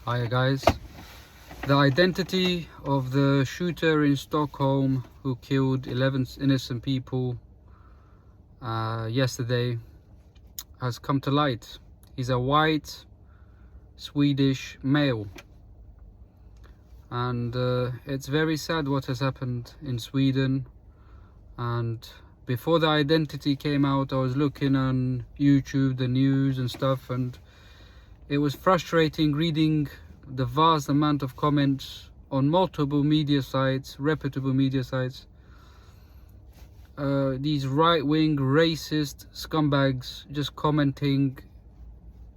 Hi guys. The identity of the shooter in Stockholm who killed 11 innocent people yesterday has come to light. He's a white Swedish male, and it's very sad what has happened in Sweden. And before the identity came out, I was looking on YouTube, the news and stuff, and it was frustrating reading the vast amount of comments on multiple media sites, reputable media sites. These right-wing racist scumbags just commenting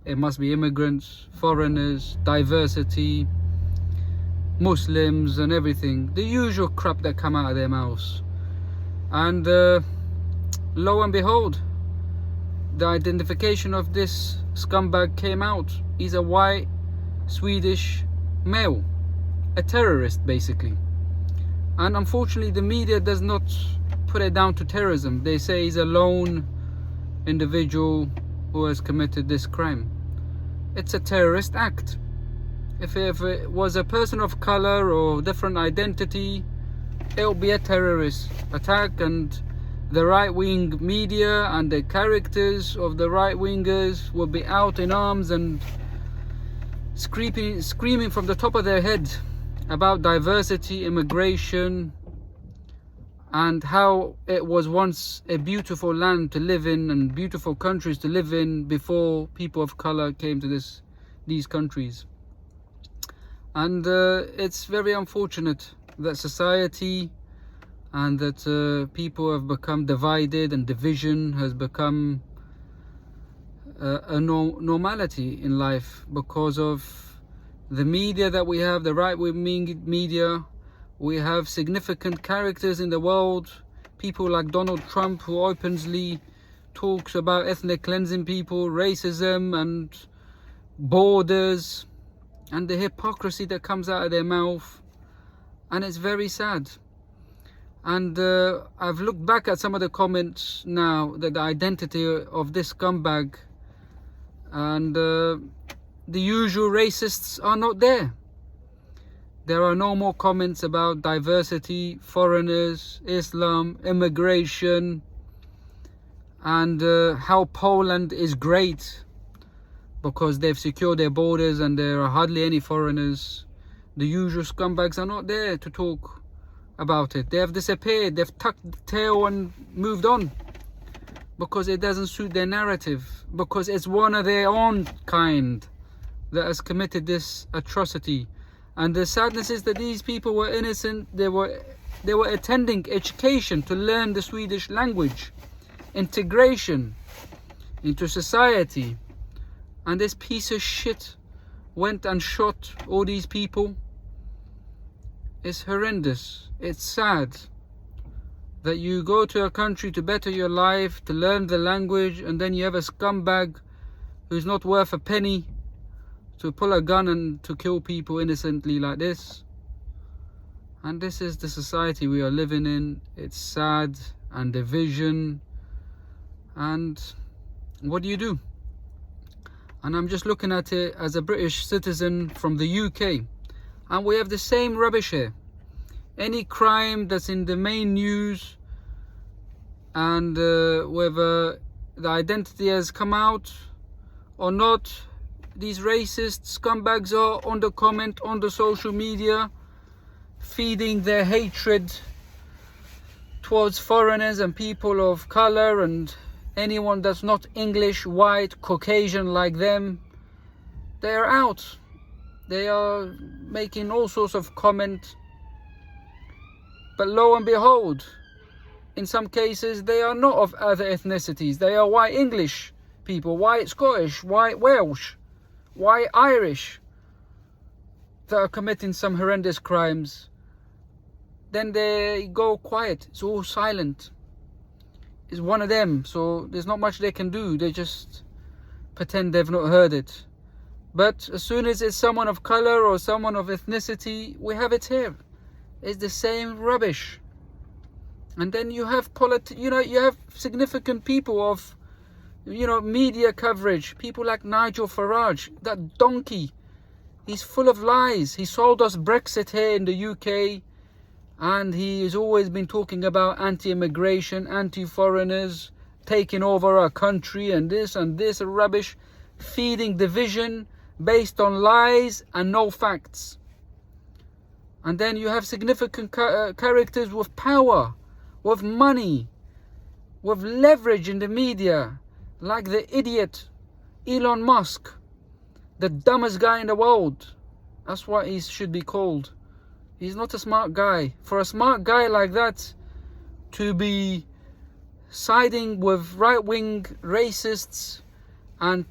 it must be immigrants, foreigners, diversity, Muslims and everything. The usual crap that come out of their mouths. And lo and behold, the identification of this scumbag came out. He's a white Swedish male, a terrorist basically. And unfortunately the media does not put it down to terrorism. They say he's a lone individual who has committed this crime. It's a terrorist act. If it was a person of color or different identity, it'll be a terrorist attack, and the right-wing media and the characters of the right-wingers will be out in arms and screaming from the top of their head about diversity, immigration, and how it was once a beautiful land to live in and beautiful countries to live in before people of color came to these countries. And it's very unfortunate that society and that people have become divided, and division has become a normality in life because of the media that we have, the right-wing media. We have significant characters in the world, people like Donald Trump, who openly talks about ethnic cleansing people, racism and borders, and the hypocrisy that comes out of their mouth. And it's very sad. And I've looked back at some of the comments now, that the identity of this scumbag and the usual racists are not there. There are no more comments about diversity, foreigners, Islam, immigration, and how Poland is great because they've secured their borders and there are hardly any foreigners. The usual scumbags are not there to talk about it. They have disappeared. They've tucked the tail and moved on because it doesn't suit their narrative, because it's one of their own kind that has committed this atrocity. And the sadness is that these people were innocent. They were attending education to learn the Swedish language, integration into society, and this piece of shit went and shot all these people. It's horrendous. It's sad that you go to a country to better your life, to learn the language, and then you have a scumbag who's not worth a penny to pull a gun and to kill people innocently like this. And this is the society we are living in. It's sad, and division. And what do you do? And I'm just looking at it as a British citizen from the UK, and we have the same rubbish here. Any crime that's in the main news, and whether the identity has come out or not, these racist scumbags are on the comment on the social media, feeding their hatred towards foreigners and people of color and anyone that's not English, white, Caucasian like them. They are out. They are making all sorts of comments. But lo and behold, in some cases they are not of other ethnicities. They are white English people, white Scottish, white Welsh, white Irish, that are committing some horrendous crimes. Then they go quiet. It's all silent. It's one of them, so there's not much they can do. They just pretend they've not heard it. But as soon as it's someone of color or someone of ethnicity, we have it here. It's the same rubbish. And then you have you have significant people of media coverage, people like Nigel Farage, that donkey. He's full of lies. He sold us Brexit here in the UK, and he has always been talking about anti-immigration, anti-foreigners, taking over our country and this rubbish, feeding division based on lies and no facts. And then you have significant characters with power, with money, with leverage in the media, like the idiot Elon Musk, the dumbest guy in the world. That's what he should be called. He's not a smart guy. For a smart guy like that to be siding with right-wing racists and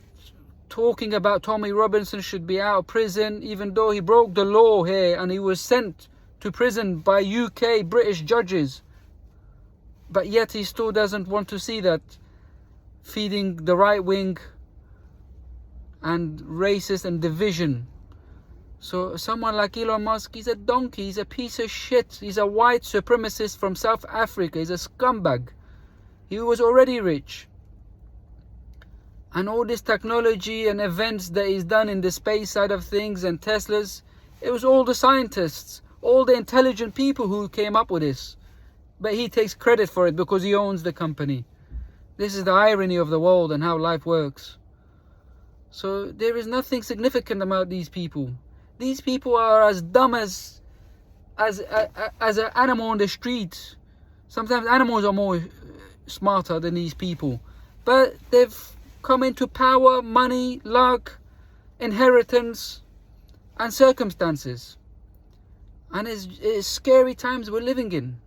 talking about Tommy Robinson should be out of prison, even though he broke the law here and he was sent to prison by UK British judges, but yet he still doesn't want to see that, feeding the right wing and racist and division. So someone like Elon Musk, he's a donkey, he's a piece of shit, he's a white supremacist from South Africa, he's a scumbag. He was already rich. And all this technology and events that he's done in the space side of things and Teslas, it was all the scientists, all the intelligent people who came up with this. But he takes credit for it because he owns the company. This is the irony of the world and how life works. So there is nothing significant about these people. These people are as dumb as an animal on the street. Sometimes animals are more smarter than these people. But they've come into power, money, luck, inheritance, and circumstances. And it's scary times we're living in.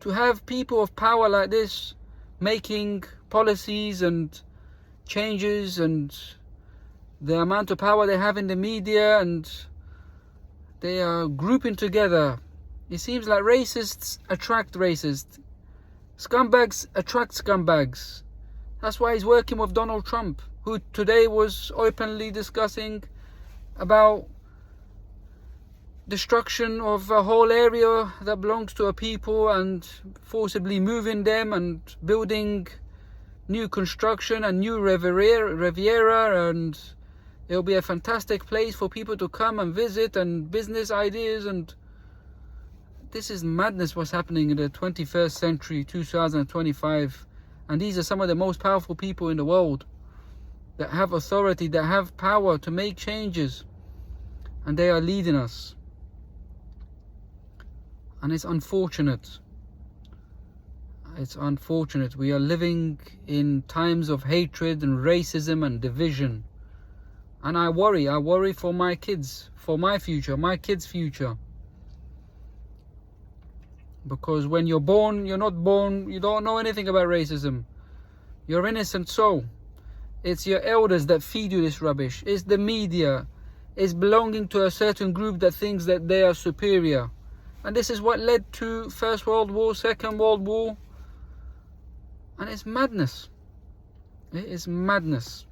To have people of power like this making policies and changes, and the amount of power they have in the media, and they are grouping together. It seems like racists attract racists. Scumbags attract scumbags. That's why he's working with Donald Trump, who today was openly discussing about destruction of a whole area that belongs to a people and forcibly moving them and building new construction and new Riviera, and it'll be a fantastic place for people to come and visit, and business ideas. And this is madness what's happening in the 21st century, 2025. And these are some of the most powerful people in the world that have authority, that have power to make changes. And they are leading us. And it's unfortunate. It's unfortunate. We are living in times of hatred and racism and division. And I worry for my kids, for my future, my kids' future. Because when you're born, you're not born, you don't know anything about racism. You're innocent soul. It's your elders that feed you this rubbish. It's the media. It's belonging to a certain group that thinks that they are superior. And this is what led to First World War, Second World War. And it's madness. It is madness.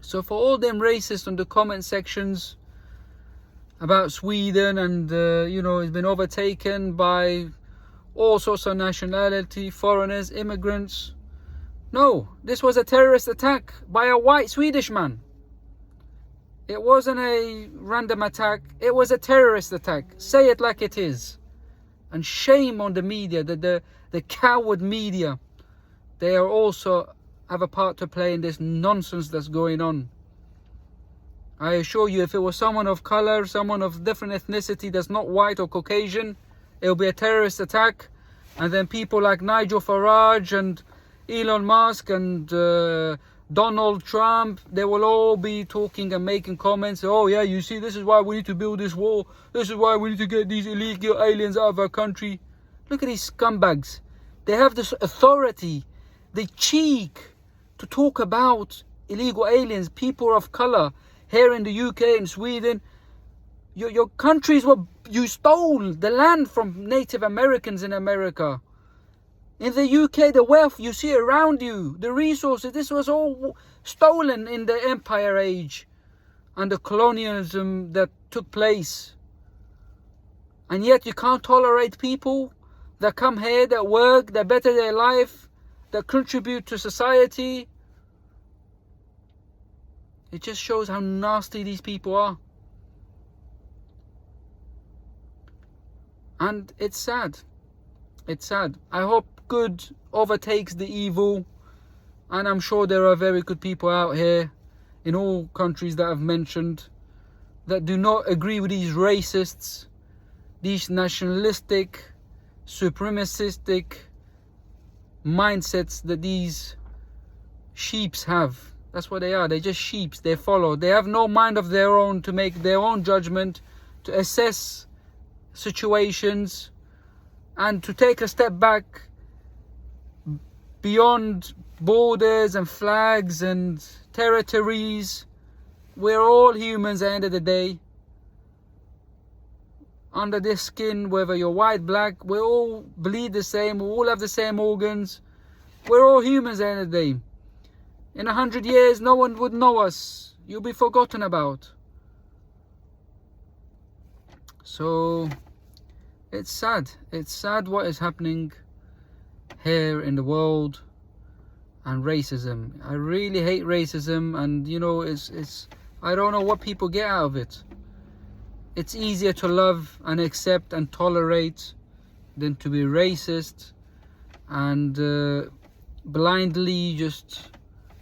So for all them racists on the comment sections about Sweden and, it's been overtaken by all sorts of nationality, foreigners, immigrants. No, this was a terrorist attack by a white Swedish man. It wasn't a random attack. It was a terrorist attack. Say it like it is. And shame on the media, the coward media. They are also have a part to play in this nonsense that's going on. I assure you, if it was someone of color, someone of different ethnicity that's not white or Caucasian, it'll be a terrorist attack. And then people like Nigel Farage and Elon Musk and Donald Trump, they will all be talking and making comments. Oh yeah, you see, this is why we need to build this wall. This is why we need to get these illegal aliens out of our country. Look at these scumbags. They have this authority, the cheek to talk about illegal aliens, people of color, here in the UK and Sweden. Your countries you stole the land from Native Americans in America. In the UK, the wealth you see around you, the resources, this was all stolen in the Empire Age and the colonialism that took place. And yet you can't tolerate people that come here, that work, that better their life, that contribute to society. It just shows how nasty these people are. And it's sad. It's sad. I hope good overtakes the evil. And I'm sure there are very good people out here in all countries that I've mentioned that do not agree with these racists, these nationalistic, supremacistic mindsets that these sheeps have. That's what they are. They're just sheeps. They follow. They have no mind of their own to make their own judgment, to assess situations, and to take a step back beyond borders and flags and territories. We're all humans at the end of the day. Under this skin, whether you're white, black, we all bleed the same, we all have the same organs. We're all humans at the end of the day. In 100 years, no one would know us. You'll be forgotten about. So, it's sad. It's sad what is happening here in the world. And racism. I really hate racism, and you know, it's I don't know what people get out of it. It's easier to love and accept and tolerate than to be racist and blindly just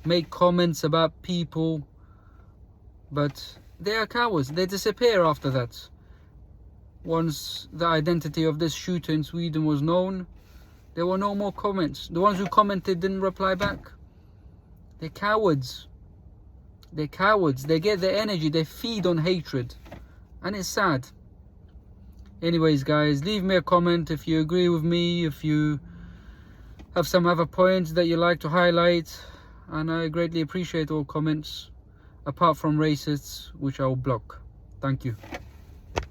make comments about people. But they are cowards. They disappear after that. Once the identity of this shooter in Sweden was known, there were no more comments. The ones who commented didn't reply back. They're cowards. They're cowards. They get their energy. They feed on hatred. And it's sad. Anyways, guys, leave me a comment if you agree with me, if you have some other points that you like to highlight. And I greatly appreciate all comments, apart from racists, which I will block. Thank you.